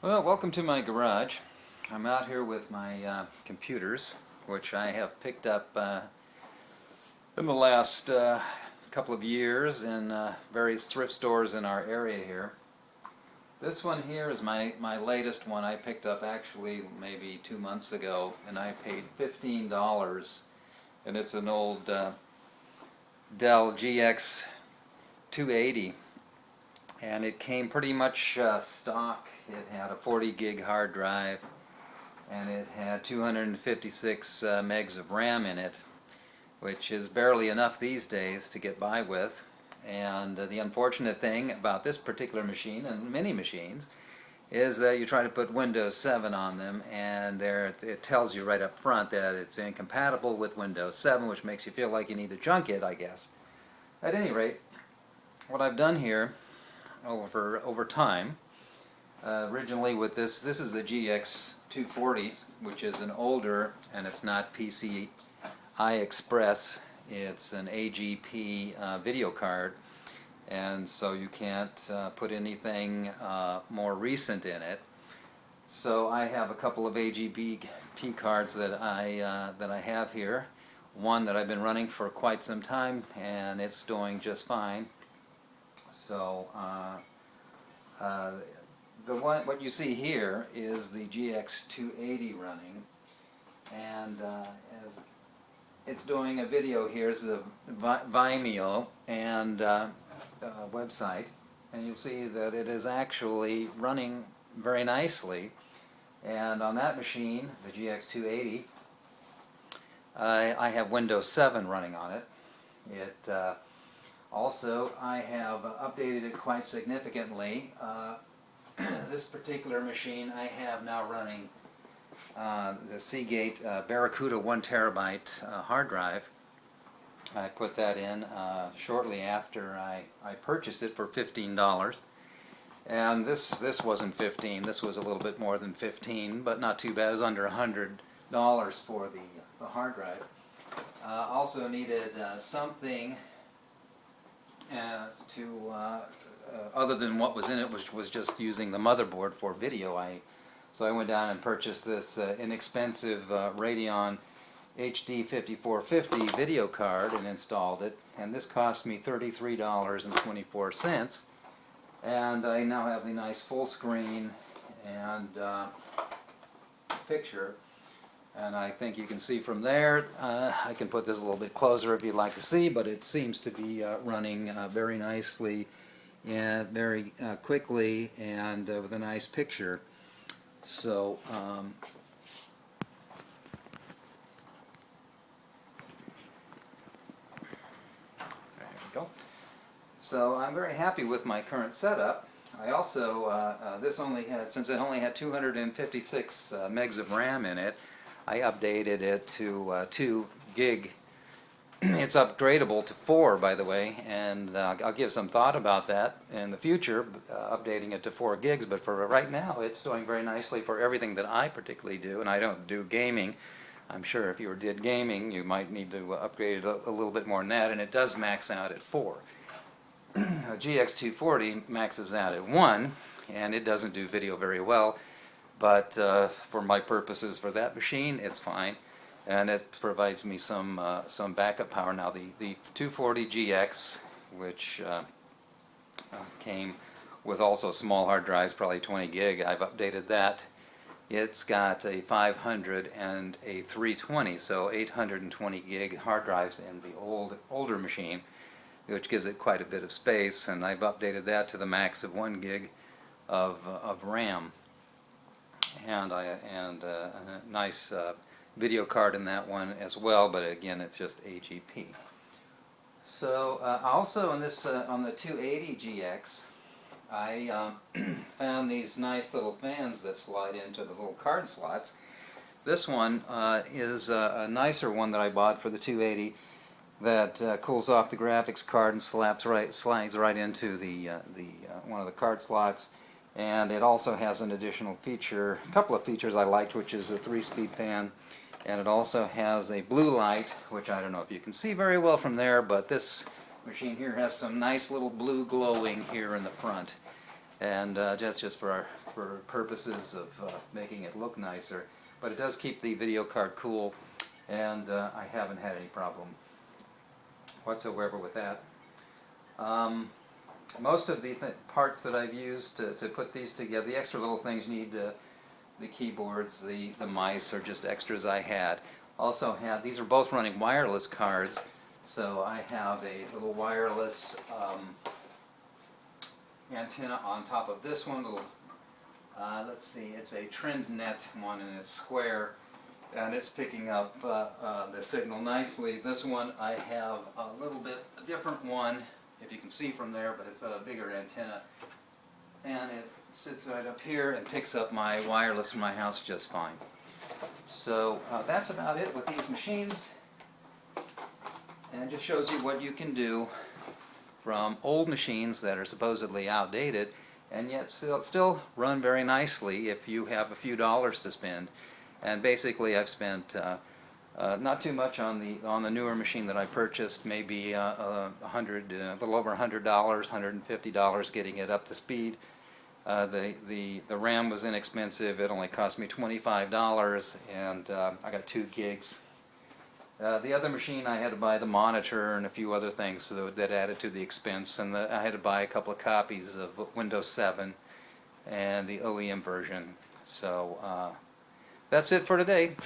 Well, welcome to my garage. I'm out here with my computers, which I have picked up in the last couple of years in various thrift stores in our area here. This one here is my latest one. I picked up actually maybe 2 months ago, and I paid $15, and it's an old Dell GX 280. And it came pretty much stock. It had a 40 gig hard drive, and it had 256 megs of RAM in it, which is barely enough these days to get by with. And the unfortunate thing about this particular machine, and many machines, is that you try to put Windows 7 on them, and it tells you right up front that it's incompatible with Windows 7, which makes you feel like you need to junk it, I guess. At any rate, what I've done here over time, originally with this is a GX 240, which is an older, and it's not PCI Express, it's an AGP video card, and so you can't put anything more recent in it. So I have a couple of AGP cards that I have here. One that I've been running for quite some time, and it's doing just fine. So what you see here is the GX 280 running, and as it's doing a video. Here's the Vimeo and website, and you'll see that it is actually running very nicely. And on that machine, the GX 280, I have Windows 7 running on it. Also, I have updated it quite significantly. This particular machine I have now running the Seagate Barracuda 1 terabyte hard drive. I put that in shortly after I purchased it for $15. And this wasn't 15, this was a little bit more than 15, but not too bad. It was under $100 for the hard drive. Also needed something other than what was in it, which was just using the motherboard for video. So I went down and purchased this inexpensive Radeon HD 5450 video card and installed it, and this cost me $33.24, and I now have the nice full screen and picture. And I think you can see from there, I can put this a little bit closer if you'd like to see, but it seems to be running very nicely and very quickly, and with a nice picture. So there we go. So I'm very happy with my current setup. I also, since it only had 256 megs of RAM in it, I updated it to 2 gig. It's upgradable to 4, by the way, and I'll give some thought about that in the future, updating it to 4 gigs, but for right now it's doing very nicely for everything that I particularly do, and I don't do gaming. I'm sure if you did gaming you might need to upgrade it a little bit more than that, and it does max out at 4. GX 240 maxes out at 1, and it doesn't do video very well, but for my purposes for that machine it's fine, and it provides me some backup power. Now the 240 GX, which came with also small hard drives, probably 20 gig, I've updated that. It's got a 500 and a 320, so 820 gig hard drives in the older machine, which gives it quite a bit of space, and I've updated that to the max of 1 gig of RAM. And a nice video card in that one as well, but again it's just AGP. So also on this on the 280 GX, I found these nice little fans that slide into the little card slots. This one is a nicer one that I bought for the 280 that cools off the graphics card and slides right into the one of the card slots. And it also has an additional feature, a couple of features I liked, which is a 3-speed fan, and it also has a blue light, which I don't know if you can see very well from there, but this machine here has some nice little blue glowing here in the front, and that's just for for purposes of making it look nicer, but it does keep the video card cool, and I haven't had any problem whatsoever with that. Most of the parts that I've used to put these together, the extra little things you need, the keyboards, the mice are just extras I had. Also had, these are both running wireless cards, so I have a little wireless antenna on top of this one. Let's see, it's a trimmed net one and it's square, and it's picking up the signal nicely. This one I have a little bit a different one, if you can see from there, but it's a bigger antenna, and it sits right up here and picks up my wireless in my house just fine. So that's about it with these machines, and it just shows you what you can do from old machines that are supposedly outdated and yet still run very nicely if you have a few dollars to spend. And basically I've spent not too much on the newer machine that I purchased, maybe a little over $100, $150 getting it up to speed. The RAM was inexpensive. It only cost me $25, and I got 2 gigs. The other machine, I had to buy the monitor and a few other things, so that added to the expense, and I had to buy a couple of copies of Windows 7 and the OEM version. So that's it for today.